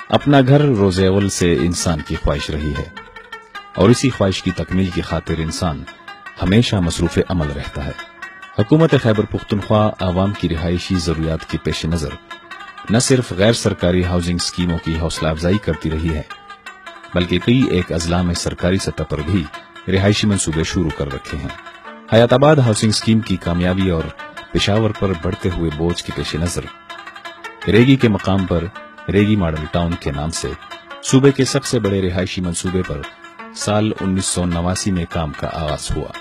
अपना घर रोज़े अव्वल से इंसान की ख्वाहिश रही है और इसी ख्वाहिश की तकमील की खातिर इंसान हमेशा मसरूफ़ अमल रहता है। हुकूमत खैबर पुख्तनख्वा आवाम की रिहायशी ज़रूरियात के पेश नज़र न सिर्फ गैर सरकारी हाउसिंग स्कीमों की हौसला अफजाई करती रही है, बल्कि कई एक अजला में सरकारी सतह पर भी रिहायशी मंसूबे शुरू कर रखे हैं। हयाताबाद हाउसिंग स्कीम की कामयाबी और पेशावर पर बढ़ते हुए बोझ के पेश नज़र रेगी के मकाम पर रेगी मॉडल टाउन के नाम से सूबे के सबसे बड़े रिहायशी मंसूबे पर साल 1989 में काम का आगाज हुआ।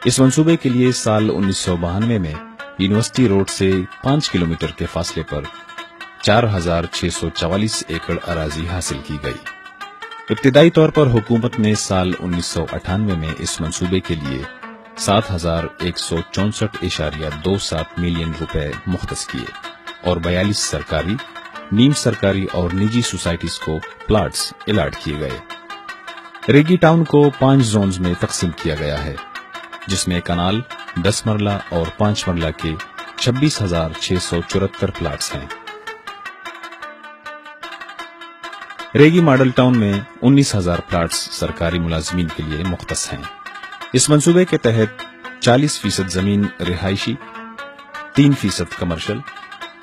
इस मंसूबे के लिए साल 1992 में यूनिवर्सिटी रोड से 5 किलोमीटर के फासले पर 4,644 एकड़ अराजी हासिल की गई। इब्तिदाई तौर पर हुकूमत ने साल 1998 में इस मंसूबे के लिए 7,164.27 मिलियन रुपए मुख्तस किए और 42 सरकारी, नीम सरकारी और निजी सोसाइटीज को प्लाट्स अलॉट किए गए। रेगी टाउन को 5 जोन्स में तकसीम किया गया है, जिसमें कनाल, 10 मरला और 5 मरला के 26,674 प्लाट्स हैं। रेगी मॉडल टाउन में 19,000 प्लाट्स सरकारी मुलाजमीन के लिए मुख्तस हैं। इस मंसूबे के तहत 40% जमीन रिहायशी, 3% कमर्शियल,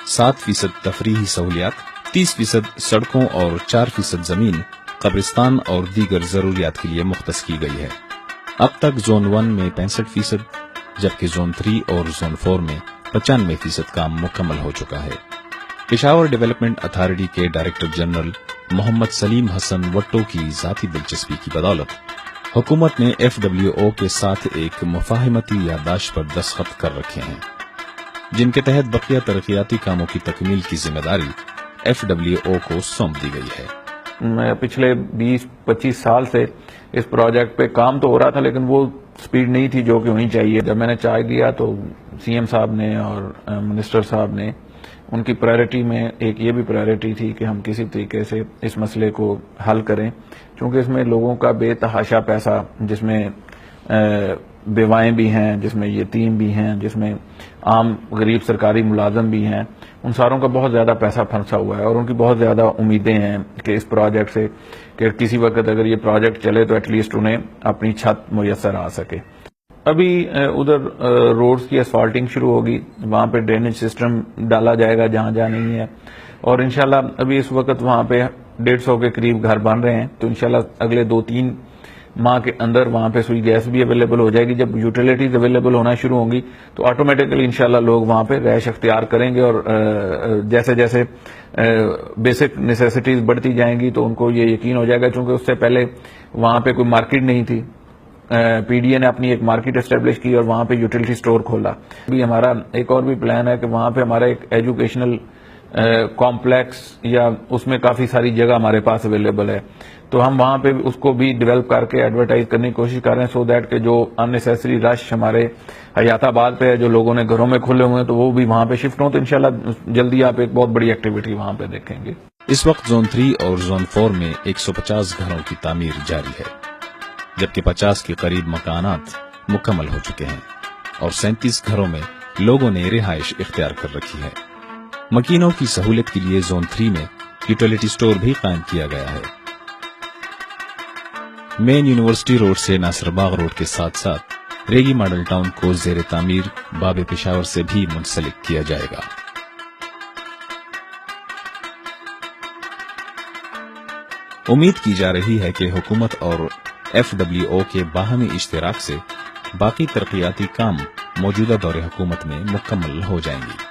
7% तफरीही सहूलियात, 30% सड़कों और 4% जमीन कब्रिस्तान और दीगर जरूरियात के लिए मुख्तस की गई है। अब तक जोन 1 में 65%, जबकि जोन 3 और जोन 4 में 95% काम मुकम्मल हो चुका है। पेशावर डेवलपमेंट अथॉरिटी के डायरेक्टर जनरल मोहम्मद सलीम हसन वट्टो की जाती दिलचस्पी की बदौलत हुकूमत ने FWO के साथ एक मुफाहिमती याददाश्त पर दस्तखत कर रखे हैं, जिनके तहत बकिया तरक्याती कामों की तकमील की जिम्मेदारी FWO को सौंप दी गई है। पिछले 20-25 साल से इस प्रोजेक्ट पे काम तो हो रहा था, लेकिन वो स्पीड नहीं थी जो कि होनी चाहिए। जब मैंने चार्ज लिया तो CM साहब ने और मिनिस्टर साहब ने, उनकी प्रायोरिटी में एक ये भी प्रायोरिटी थी कि हम किसी तरीके से इस मसले को हल करें, क्योंकि इसमें लोगों का बेतहाशा पैसा, जिसमें बेवाएं भी हैं, जिसमें यतीम भी हैं, जिसमें आम गरीब सरकारी मुलाजम भी हैं, उन सारों का बहुत ज़्यादा पैसा फंसा हुआ है और उनकी बहुत ज़्यादा उम्मीदें हैं कि इस प्रोजेक्ट से कि किसी वक्त अगर ये प्रोजेक्ट चले तो एटलीस्ट उन्हें अपनी छत मुयस्सर आ सके। अभी उधर रोड्स की असफाल्टिंग शुरू होगी, वहाँ पे ड्रेनेज सिस्टम डाला जाएगा जहाँ जहाँ नहीं है, और इंशाल्लाह अभी इस वक्त वहाँ पे 150 के करीब घर बन रहे हैं, तो इंशाल्लाह अगले 2-3 माह के अंदर वहाँ पे सुई गैस भी अवेलेबल हो जाएगी। जब यूटिलिटीज अवेलेबल होना शुरू होंगी तो ऑटोमेटिकली इंशाल्लाह लोग वहाँ पे रहायश अख्तियार करेंगे, और जैसे जैसे बेसिक नेसेसिटीज बढ़ती जाएंगी तो उनको ये यकीन हो जाएगा, क्योंकि उससे पहले वहाँ पे कोई मार्केट नहीं थी। PDA ने अपनी एक मार्केट एस्टेब्लिश की और वहाँ पे यूटिलिटी स्टोर खोला। अभी हमारा एक और भी प्लान है कि वहाँ पे हमारा एक एजुकेशनल कॉम्प्लेक्स या उसमें काफ़ी सारी जगह हमारे पास अवेलेबल है, तो हम वहाँ पे उसको भी डेवलप करके एडवर्टाइज करने की कोशिश कर रहे हैं, सो दैट कि जो अननेसेसरी रश हमारे हयाताबाद पे है, जो लोगों ने घरों में खुले हुए हैं, तो वो भी वहाँ पे शिफ्ट हों। तो इंशाल्लाह जल्दी आप एक बहुत बड़ी एक्टिविटी वहाँ पे देखेंगे। इस वक्त जोन 3 और जोन 4 में 150 घरों की तामीर जारी है, जबकि 50 के करीब मकानात मुकम्मल हो चुके हैं और 37 घरों में लोगों ने रिहाइश इख्तियार कर रखी है। मकीनों की सहूलियत के लिए जोन 3 में यूटिलिटी स्टोर भी कायम किया गया है। मेन यूनिवर्सिटी रोड से नासिरबाग रोड के साथ साथ रेगी मॉडल टाउन को जेर तामीर बाब पेशावर से भी मुंसलिक किया जाएगा। उम्मीद की जा रही है कि हुकूमत और FWO के बाहमी इश्तिराक से बाकी तरक्याती काम मौजूदा दौरे हुकूमत में मुकम्मल हो जाएंगी।